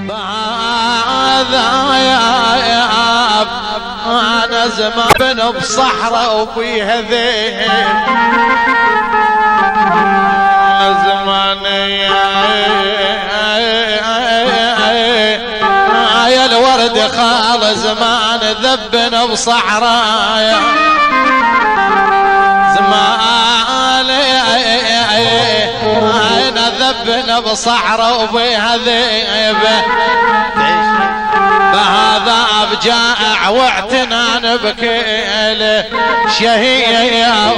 بهذا يا انا زمان بصحراء وبيها ذيب زمان يا الورد خال زمان ذبنا بصحراء زمان انا ذبنا بصحراء وبيها ذيبه بهذا بجائع واعتنان بكيل شهية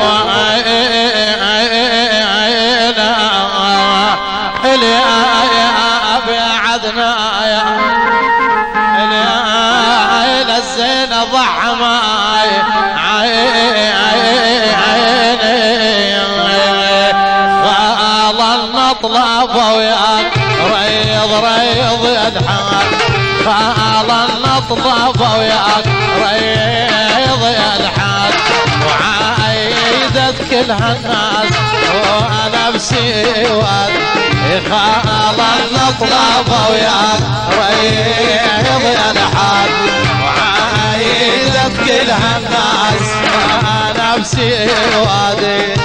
بعدنا يا الزين ضع ماي فالله نطلب وياك ريض يدحال فالله نطلب وياك ريض يدحال وعايدت كل هالناس ونفسي واد خالة نطلب وياك ريض يدحال وعايدت كل هالناس ونفسي وادي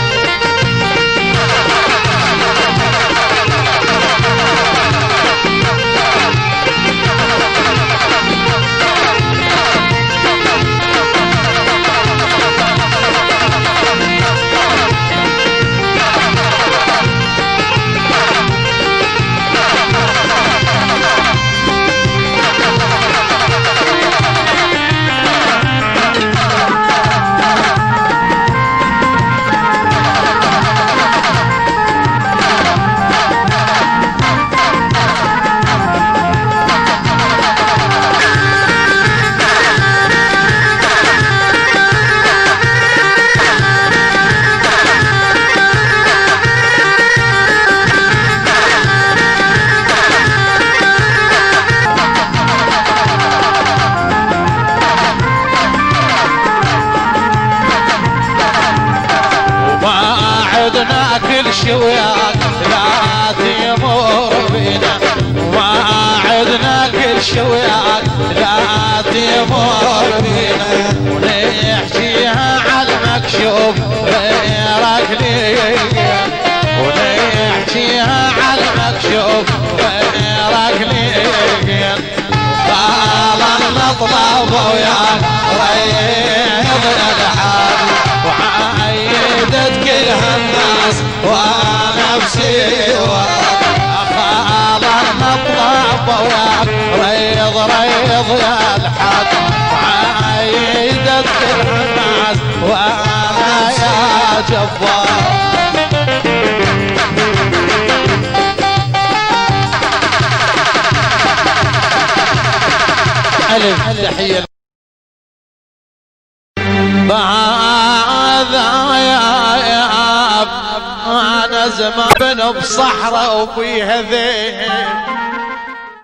كل شي وياك لا تمر بينا وعدنا كل شي وياك لا تمر بينا ونحكيها على المكشوف غيرك ليا ونحكيها على المكشوف غيرك ليا فالله نطلب وياك ريض الحال وعايدت كل هالناس ونفسي خالة نطلب وياك ريض يا الحق وعايدت كل هالناس وانا يا جبار ألف تحية بهذا يا أنا زمان بصحراء وبيها ذيب